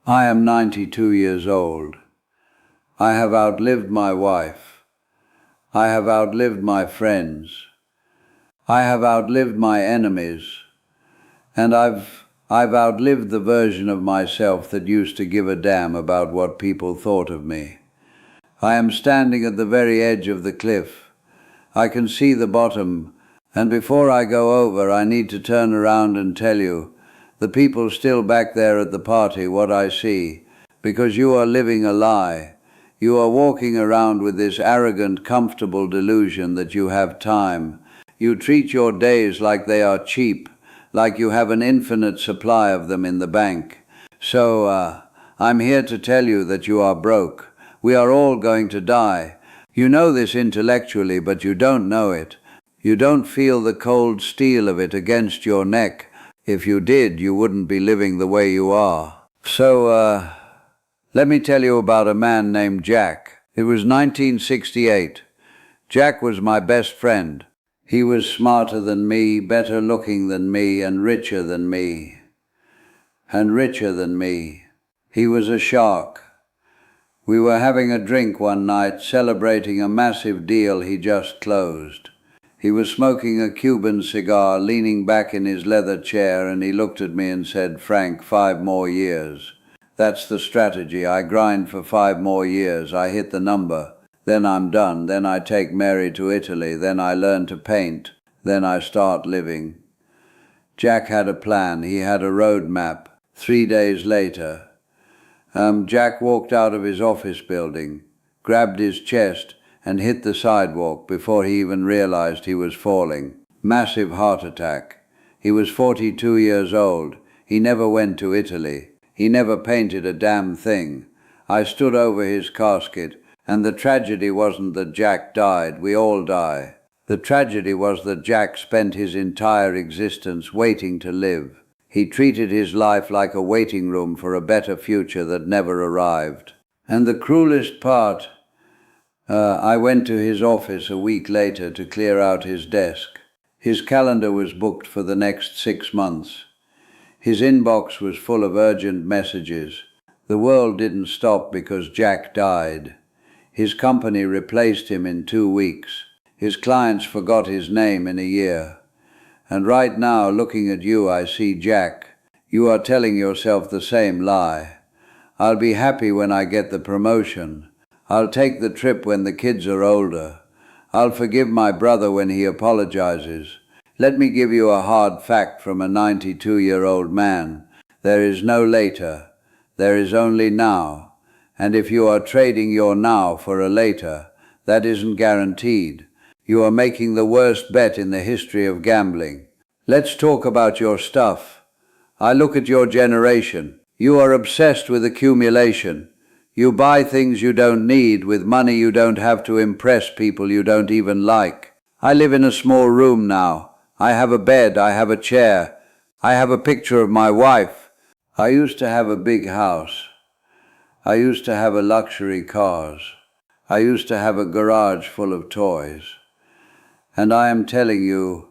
I am 92 years old. I have outlived my wife. I have outlived my friends. I have outlived my enemies. And I've outlived the version of myself that used to give a damn about what people thought of me. I am standing at the very edge of the cliff. I can see the bottom, and before I go over, I need to turn around and tell you, the people still back there at the party, what I see, because you are living a lie. You are walking around with this arrogant, comfortable delusion that you have time. You treat your days like they are cheap, like you have an infinite supply of them in the bank. So, I'm here to tell you that you are broke. We are all going to die. You know this intellectually, but you don't know it. You don't feel the cold steel of it against your neck. If you did, you wouldn't be living the way you are. So, let me tell you about a man named Jack. It was 1968. Jack was my best friend. He was smarter than me, better looking than me, and richer than me. And richer than me. He was a shark. We were having a drink one night, celebrating a massive deal he just closed. He was smoking a Cuban cigar, leaning back in his leather chair, and he looked at me and said, "Frank, 5 more years. That's the strategy. I grind for 5 more years. I hit the number. Then I'm done. Then I take Mary to Italy. Then I learn to paint. Then I start living." Jack had a plan. He had a road map. 3 days later, Jack walked out of his office building, grabbed his chest, and hit the sidewalk before he even realized he was falling. Massive heart attack. He was 42 years old. He never went to Italy. He never painted a damn thing. I stood over his casket, and the tragedy wasn't that Jack died. We all die. The tragedy was that Jack spent his entire existence waiting to live. He treated his life like a waiting room for a better future that never arrived. And the cruelest part, I went to his office a week later to clear out his desk. His calendar was booked for the next 6 months. His inbox was full of urgent messages. The world didn't stop because Jack died. His company replaced him in 2 weeks. His clients forgot his name in a year. And right now, looking at you, I see Jack. You are telling yourself the same lie. I'll be happy when I get the promotion. I'll take the trip when the kids are older. I'll forgive my brother when he apologizes. Let me give you a hard fact from a 92-year-old man. There is no later. There is only now. And if you are trading your now for a later, that isn't guaranteed. You are making the worst bet in the history of gambling. Let's talk about your stuff. I look at your generation. You are obsessed with accumulation. You buy things you don't need with money you don't have to impress people you don't even like. I live in a small room now. I have a bed. I have a chair. I have a picture of my wife. I used to have a big house. I used to have a luxury cars. I used to have a garage full of toys. And I am telling you,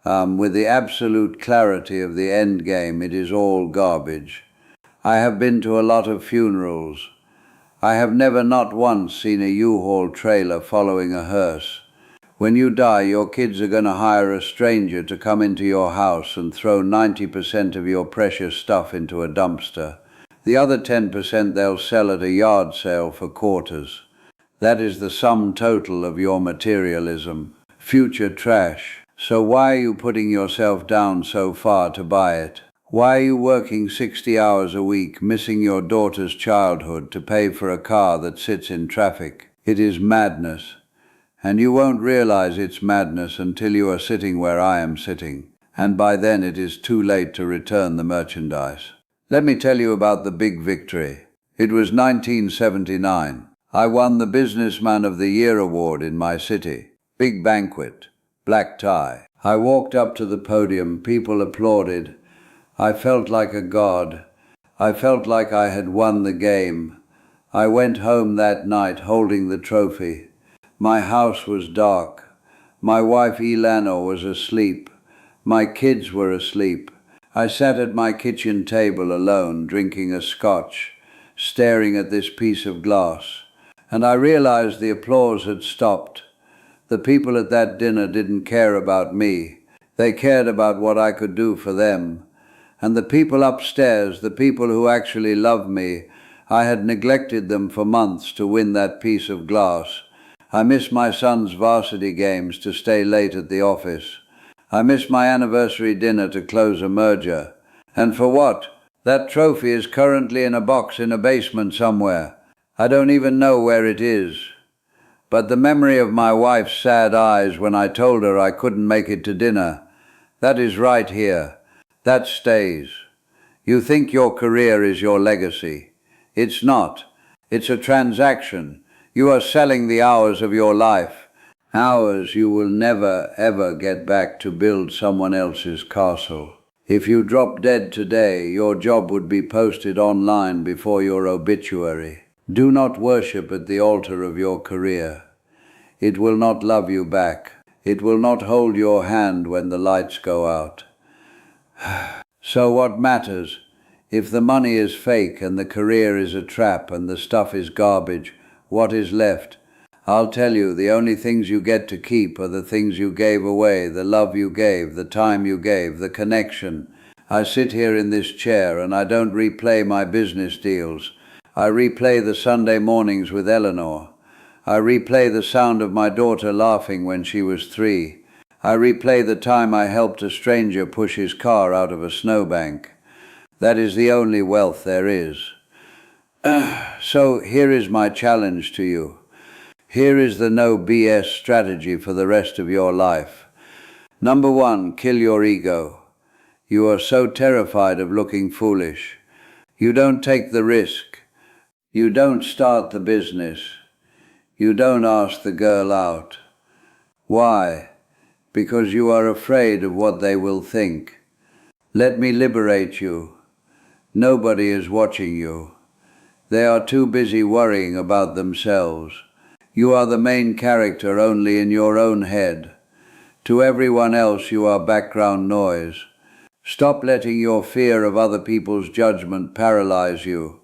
with the absolute clarity of the end game, it is all garbage. I have been to a lot of funerals. I have never not once seen a U-Haul trailer following a hearse. When you die, your kids are going to hire a stranger to come into your house and throw 90% of your precious stuff into a dumpster. The other 10% they'll sell at a yard sale for quarters. That is the sum total of your materialism. Future trash. So why are you putting yourself down so far to buy it? Why are you working 60 hours a week, missing your daughter's childhood to pay for a car that sits in traffic? It is madness. And you won't realize it's madness until you are sitting where I am sitting. And by then it is too late to return the merchandise. Let me tell you about the big victory. It was 1979. I won the Businessman of the Year award in my city. Big banquet. Black tie. I walked up to the podium. People applauded. I felt like a god. I felt like I had won the game. I went home that night holding the trophy. My house was dark. My wife Elana was asleep. My kids were asleep. I sat at my kitchen table alone, drinking a scotch, staring at this piece of glass, and I realized the applause had stopped. The people at that dinner didn't care about me. They cared about what I could do for them. And the people upstairs, the people who actually loved me, I had neglected them for months to win that piece of glass. I miss my son's varsity games to stay late at the office. I miss my anniversary dinner to close a merger. And for what? That trophy is currently in a box in a basement somewhere. I don't even know where it is. But the memory of my wife's sad eyes when I told her I couldn't make it to dinner, that is right here. That stays. You think your career is your legacy. It's not. It's a transaction. You are selling the hours of your life. Hours you will never, ever get back to build someone else's castle. If you drop dead today, your job would be posted online before your obituary. Do not worship at the altar of your career. It will not love you back. It will not hold your hand when the lights go out. So what matters? If the money is fake and the career is a trap and the stuff is garbage, what is left? I'll tell you, the only things you get to keep are the things you gave away, the love you gave, the time you gave, the connection. I sit here in this chair and I don't replay my business deals. I replay the Sunday mornings with Eleanor. I replay the sound of my daughter laughing when she was 3. I replay the time I helped a stranger push his car out of a snowbank. That is the only wealth there is. So here is my challenge to you. Here is the no BS strategy for the rest of your life. Number 1, kill your ego. You are so terrified of looking foolish. You don't take the risk. You don't start the business. You don't ask the girl out. Why? Because you are afraid of what they will think. Let me liberate you. Nobody is watching you. They are too busy worrying about themselves. You are the main character only in your own head. To everyone else you are background noise. Stop letting your fear of other people's judgment paralyze you.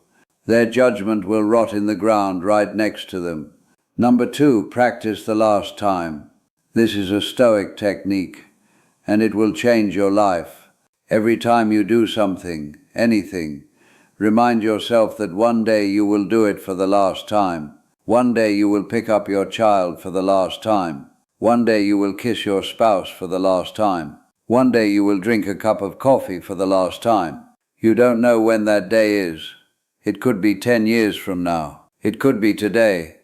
Their judgment will rot in the ground right next to them. Number 2, practice the last time. This is a stoic technique, and it will change your life. Every time you do something, anything, remind yourself that one day you will do it for the last time. One day you will pick up your child for the last time. One day you will kiss your spouse for the last time. One day you will drink a cup of coffee for the last time. You don't know when that day is. It could be 10 years from now. It could be today.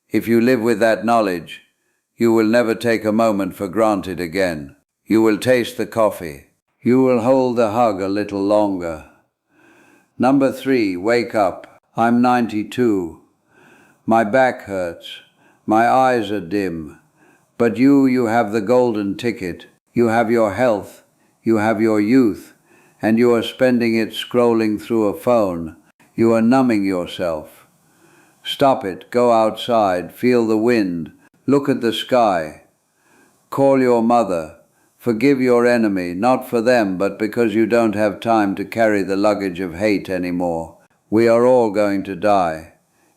If you live with that knowledge, you will never take a moment for granted again. You will taste the coffee. You will hold the hug a little longer. Number 3, wake up. I'm 92. My back hurts. My eyes are dim. But you have the golden ticket. You have your health. You have your youth. And you are spending it scrolling through a phone. You are numbing yourself. Stop it. Go outside. Feel the wind. Look at the sky. Call your mother. Forgive your enemy, not for them, but because you don't have time to carry the luggage of hate anymore. We are all going to die.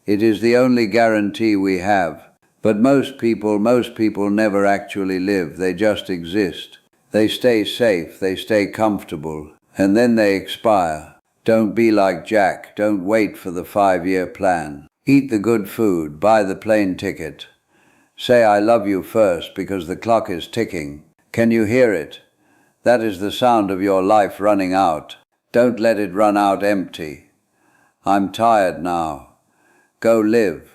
It is the only guarantee we have. But most people never actually live. They just exist. They stay safe. They stay comfortable. And then they expire. Don't be like Jack. Don't wait for the 5-year plan. Eat the good food. Buy the plane ticket. Say I love you first because the clock is ticking. Can you hear it? That is the sound of your life running out. Don't let it run out empty. I'm tired now. Go live.